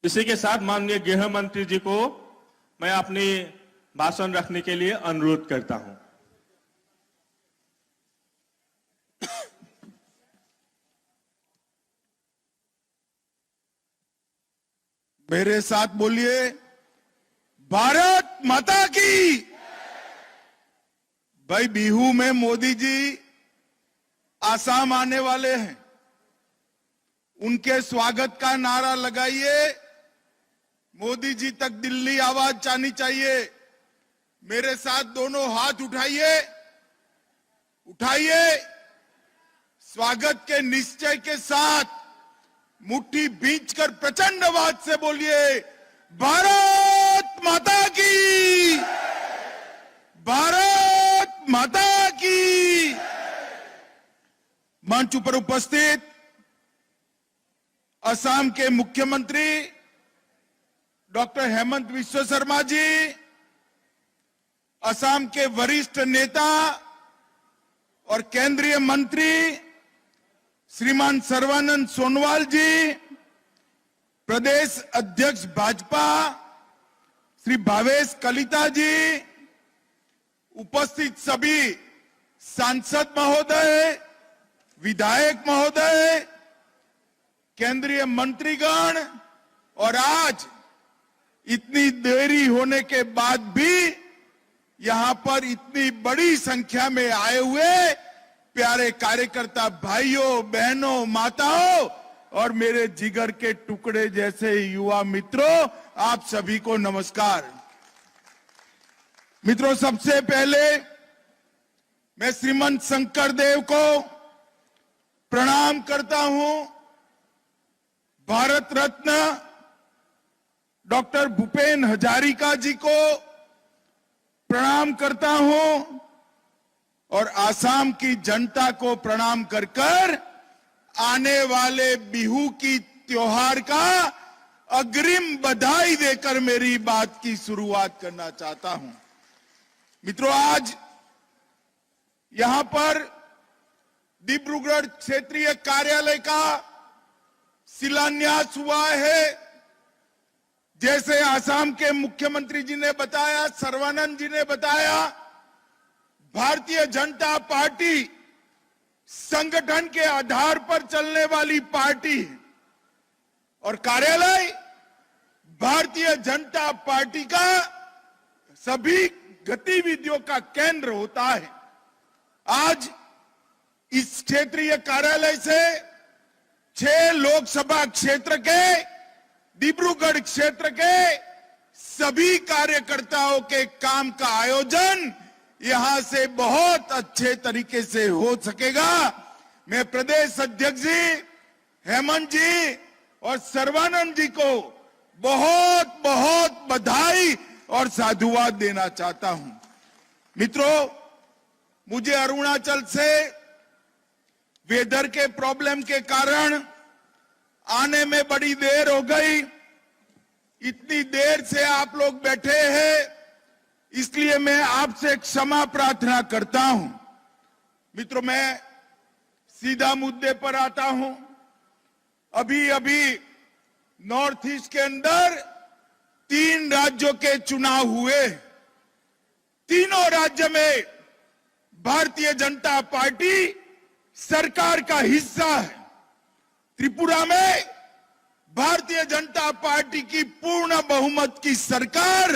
इसी के साथ माननीय गृह मंत्री जी को मैं अपनी भाषण रखने के लिए अनुरोध करता हूं। मेरे साथ बोलिए, भारत माता की। भाई, बिहू में मोदी जी आसाम आने वाले हैं, उनके स्वागत का नारा लगाइए। मोदी जी तक दिल्ली आवाज जानी चाहिए। मेरे साथ दोनों हाथ उठाइए, उठाइए। स्वागत के निश्चय के साथ मुट्ठी भींचकर प्रचंड आवाज से बोलिए, भारत माता की, भारत माता की। मंच पर उपस्थित असम के मुख्यमंत्री डॉक्टर हेमंत बिस्वा शर्मा जी, असम के वरिष्ठ नेता और केंद्रीय मंत्री श्रीमान सर्बानंद सोनोवाल जी, प्रदेश अध्यक्ष भाजपा श्री भावेश कलिता जी, उपस्थित सभी सांसद महोदय, विधायक महोदय, केंद्रीय मंत्रीगण, और आज इतनी देरी होने के बाद भी यहां पर इतनी बड़ी संख्या में आए हुए प्यारे कार्यकर्ता भाइयों, बहनों, माताओं और मेरे जिगर के टुकड़े जैसे युवा मित्रों, आप सभी को नमस्कार। मित्रों, सबसे पहले मैं श्रीमंत शंकर देव को प्रणाम करता हूं। भारत रत्न डॉक्टर भूपेन हजारिका जी को प्रणाम करता हूं और आसाम की जनता को प्रणाम कर कर आने वाले बिहू की त्योहार का अग्रिम बधाई देकर मेरी बात की शुरुआत करना चाहता हूं। मित्रों, आज यहां पर डिब्रूगढ़ क्षेत्रीय कार्यालय का शिलान्यास हुआ है। जैसे आसाम के मुख्यमंत्री जी ने बताया, सर्बानंद जी ने बताया, भारतीय जनता पार्टी संगठन के आधार पर चलने वाली पार्टी है और कार्यालय भारतीय जनता पार्टी का सभी गतिविधियों का केंद्र होता है। आज इस क्षेत्रीय कार्यालय से 6 लोकसभा क्षेत्र के, डिब्रूगढ़ क्षेत्र के सभी कार्यकर्ताओं के काम का आयोजन यहां से बहुत अच्छे तरीके से हो सकेगा। मैं प्रदेश अध्यक्ष जी हेमंत जी और सर्बानंद जी को बहुत बहुत बधाई और साधुवाद देना चाहता हूं। मित्रों, मुझे अरुणाचल से वेदर के प्रॉब्लम के कारण आने में बड़ी देर हो गई। इतनी देर से आप लोग बैठे हैं, इसलिए मैं आपसे क्षमा प्रार्थना करता हूं। मित्रों, मैं सीधा मुद्दे पर आता हूं। अभी अभी नॉर्थ ईस्ट के अंदर 3 राज्यों के चुनाव हुए। तीनों राज्य में भारतीय जनता पार्टी सरकार का हिस्सा है। त्रिपुरा में भारतीय जनता पार्टी की पूर्ण बहुमत की सरकार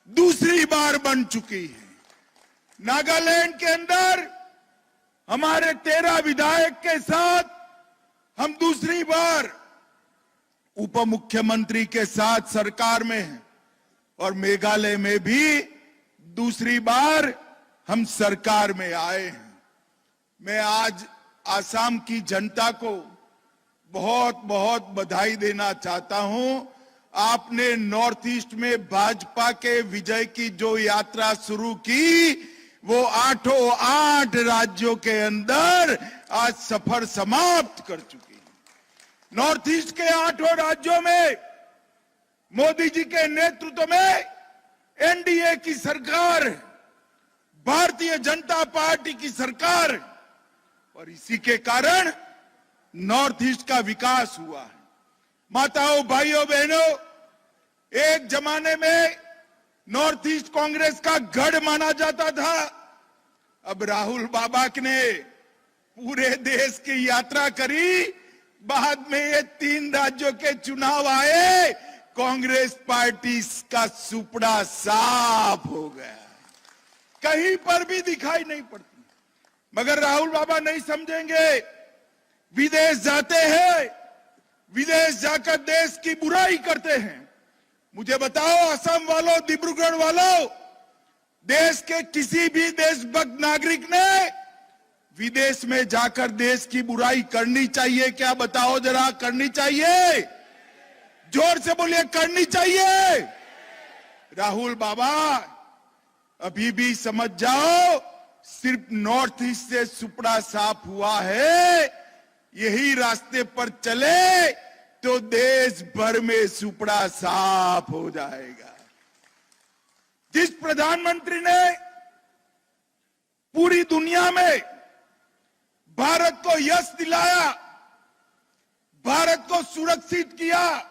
दूसरी बार बन चुकी है। नागालैंड के अंदर हमारे 13 विधायक के साथ हम दूसरी बार उप मुख्यमंत्री के साथ सरकार में हैं और मेघालय में भी दूसरी बार हम सरकार में आए हैं। मैं आज आसाम की जनता को बहुत बहुत बधाई देना चाहता हूं। आपने नॉर्थ ईस्ट में भाजपा के विजय की जो यात्रा शुरू की, वो 8 राज्यों के अंदर आज सफर समाप्त कर चुकी है। नॉर्थ ईस्ट के 8 राज्यों में मोदी जी के नेतृत्व में एनडीए की सरकार, भारतीय जनता पार्टी की सरकार, और इसी के कारण नॉर्थ ईस्ट का विकास हुआ है। माताओं, भाइयों, बहनों, एक जमाने में नॉर्थ ईस्ट कांग्रेस का गढ़ माना जाता था। अब राहुल बाबा ने पूरे देश की यात्रा करी, बाद में ये 3 राज्यों के चुनाव आए, कांग्रेस पार्टी का सुपड़ा साफ हो गया, कहीं पर भी दिखाई नहीं पड़ती। मगर राहुल बाबा नहीं समझेंगे, विदेश जाते हैं, विदेश जाकर देश की बुराई करते हैं। मुझे बताओ असम वालों, डिब्रूगढ़ वालों, देश के किसी भी देशभक्त नागरिक ने विदेश में जाकर देश की बुराई करनी चाहिए क्या? बताओ जरा, करनी चाहिए? जोर से बोलिए, करनी चाहिए? राहुल बाबा अभी भी समझ जाओ, सिर्फ नॉर्थ ईस्ट से सुपड़ा साफ हुआ है, यही रास्ते पर चले तो देश भर में सुपड़ा साफ हो जाएगा। जिस प्रधानमंत्री ने पूरी दुनिया में भारत को यश दिलाया, भारत को सुरक्षित किया,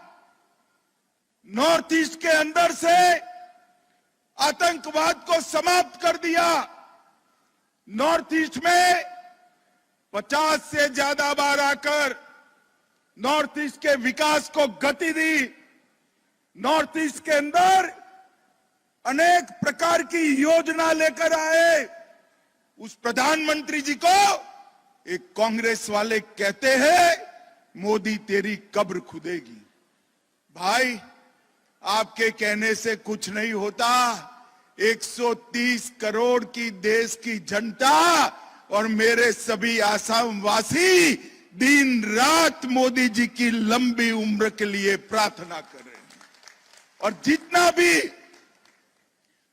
नॉर्थ ईस्ट के अंदर से आतंकवाद को समाप्त कर दिया, नॉर्थ ईस्ट में 50 से ज्यादा बार आकर नॉर्थ ईस्ट के विकास को गति दी, नॉर्थ ईस्ट के अंदर अनेक प्रकार की योजना लेकर आए, उस प्रधानमंत्री जी को एक कांग्रेस वाले कहते हैं, मोदी तेरी कब्र खुदेगी। भाई, आपके कहने से कुछ नहीं होता। 130 करोड़ की देश की जनता और मेरे सभी आसाम वासी दिन रात मोदी जी की लंबी उम्र के लिए प्रार्थना कर रहे हैं। और जितना भी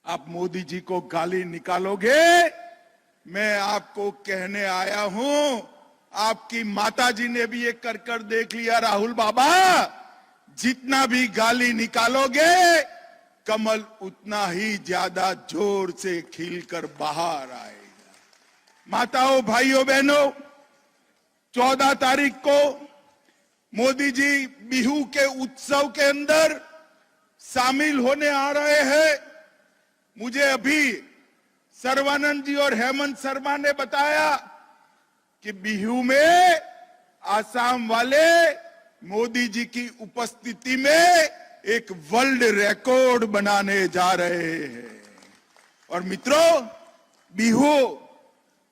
आप मोदी जी को गाली निकालोगे, मैं आपको कहने आया हूं, आपकी माता जी ने भी ये कर कर देख लिया। राहुल बाबा, जितना भी गाली निकालोगे, कमल उतना ही ज्यादा जोर से खिलकर बाहर आएगा। माताओं, भाइयों, बहनों, 14 तारीख को मोदी जी बिहू के उत्सव के अंदर शामिल होने आ रहे हैं। मुझे अभी सर्बानंद जी और हेमंत शर्मा ने बताया कि बिहू में आसाम वाले मोदी जी की उपस्थिति में एक वर्ल्ड रिकॉर्ड बनाने जा रहे हैं। और मित्रों, बिहू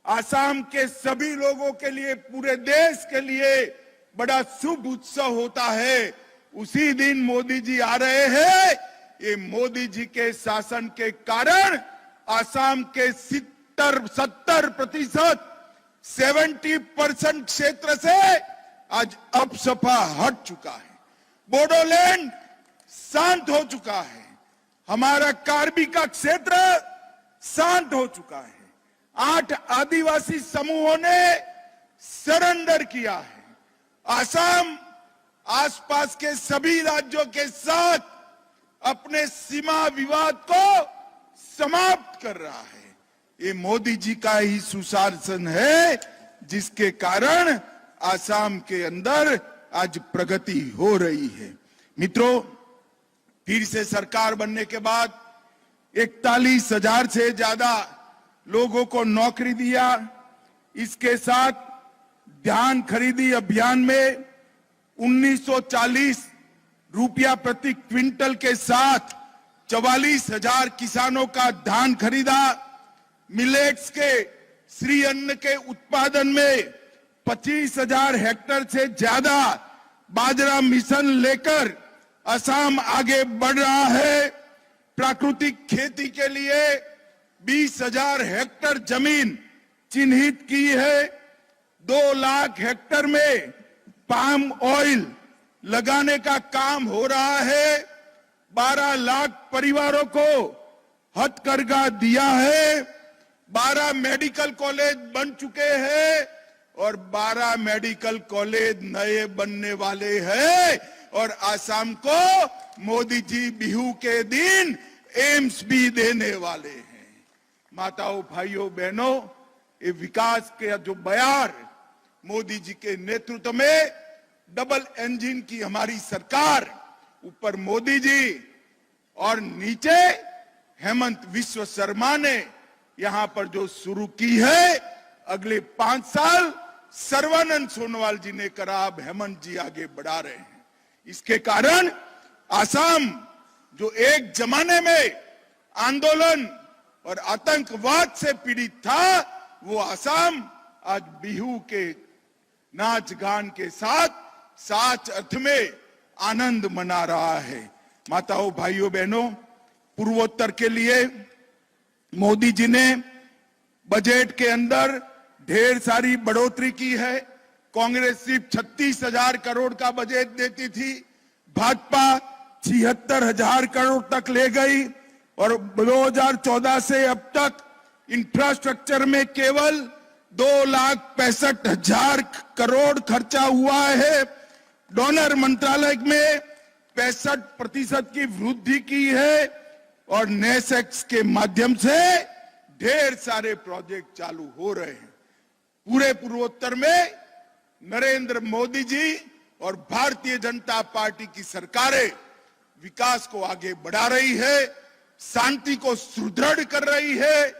आसाम के सभी लोगों के लिए, पूरे देश के लिए बड़ा शुभ उत्सव होता है। उसी दिन मोदी जी आ रहे हैं। ये मोदी जी के शासन के कारण आसाम के 70% 70% क्षेत्र से आज अपसपा हट चुका है। बोडोलैंड शांत हो चुका है। हमारा कार्बी का क्षेत्र शांत हो चुका है। 8 आदिवासी समूहों ने सरेंडर किया है। आसाम आसपास के सभी राज्यों के साथ अपने सीमा विवाद को समाप्त कर रहा है। ये मोदी जी का ही सुशासन है, जिसके कारण आसाम के अंदर आज प्रगति हो रही है। मित्रों, फिर से सरकार बनने के बाद 41,000 से ज्यादा लोगों को नौकरी दिया। इसके साथ धान खरीदी अभियान में 1940 रुपया प्रति क्विंटल के साथ 44,000 किसानों का धान खरीदा। मिलेट्स के श्री अन्न के उत्पादन में 25,000 हेक्टेयर से ज्यादा बाजरा मिशन लेकर असम आगे बढ़ रहा है। प्राकृतिक खेती के लिए 20,000 हेक्टेयर जमीन चिन्हित की है। 2 लाख हेक्टेयर में पाम ऑयल लगाने का काम हो रहा है। 12 लाख परिवारों को हथकरघा दिया है। 12 मेडिकल कॉलेज बन चुके हैं और 12 मेडिकल कॉलेज नए बनने वाले हैं। और आसाम को मोदी जी बिहू के दिन एम्स भी देने वाले हैं। माताओं, भाइयों, बहनों, ये विकास के जो बयार मोदी जी के नेतृत्व में डबल इंजन की हमारी सरकार, ऊपर मोदी जी और नीचे हेमंत विश्व शर्मा ने यहां पर जो शुरू की है, अगले 5 साल सर्बानंद सोनोवाल जी ने करा, अब हेमंत जी आगे बढ़ा रहे हैं। इसके कारण आसाम जो एक जमाने में आंदोलन और आतंकवाद से पीड़ित था, वो आसाम आज बिहू के नाच गान के साथ सच अर्थ में आनंद मना रहा है। माताओं, भाइयों, बहनों, पूर्वोत्तर के लिए मोदी जी ने बजट के अंदर ढेर सारी बढ़ोतरी की है। कांग्रेस सिर्फ 36,000 करोड़ का बजट देती थी, भाजपा 76,000 करोड़ तक ले गई और 2014 से अब तक इंफ्रास्ट्रक्चर में केवल 2,65,000 करोड़ खर्चा हुआ है। डोनर मंत्रालय में 65% की वृद्धि की है और नेसेक्स के माध्यम से ढेर सारे प्रोजेक्ट चालू हो रहे हैं। पूरे पूर्वोत्तर में नरेंद्र मोदी जी और भारतीय जनता पार्टी की सरकारें विकास को आगे बढ़ा रही है, शांति को सुदृढ़ कर रही है,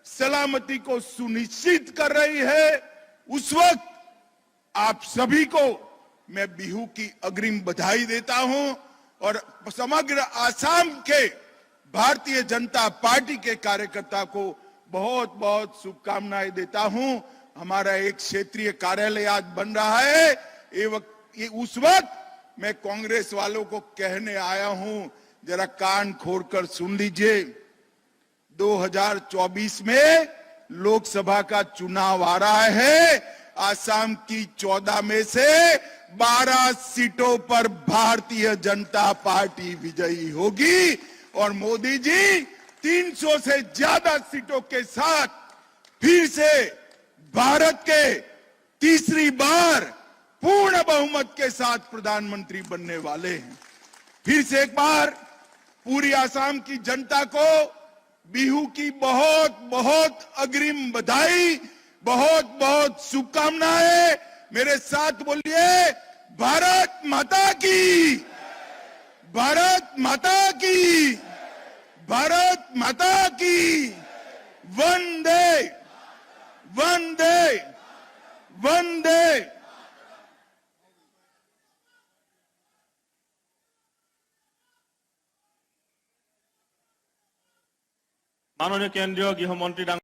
सलामती को सुनिश्चित कर रही है। उस वक्त आप सभी को मैं बिहू की अग्रिम बधाई देता हूं और समग्र आसाम के भारतीय जनता पार्टी के कार्यकर्ता को बहुत बहुत शुभकामनाएं देता हूं। हमारा एक क्षेत्रीय कार्यालय आज बन रहा है। उस वक्त मैं कांग्रेस वालों को कहने आया हूं, जरा कान खोलकर सुन लीजिए। 2024 में लोकसभा का चुनाव आ रहा है। आसाम की 14 में से 12 सीटों पर भारतीय जनता पार्टी विजयी होगी और मोदी जी 300 से ज्यादा सीटों के साथ फिर से भारत के तीसरी बार पूर्ण बहुमत के साथ प्रधानमंत्री बनने वाले हैं। फिर से एक बार पूरी आसाम की जनता को बिहू की बहुत बहुत अग्रिम बधाई, बहुत बहुत शुभकामनाएं। मेरे साथ बोलिए, भारत माता की, भारत माता की, भारत माता की। वंदे वंदे वंदे। माननीय केंद्रीय गृहमंत्री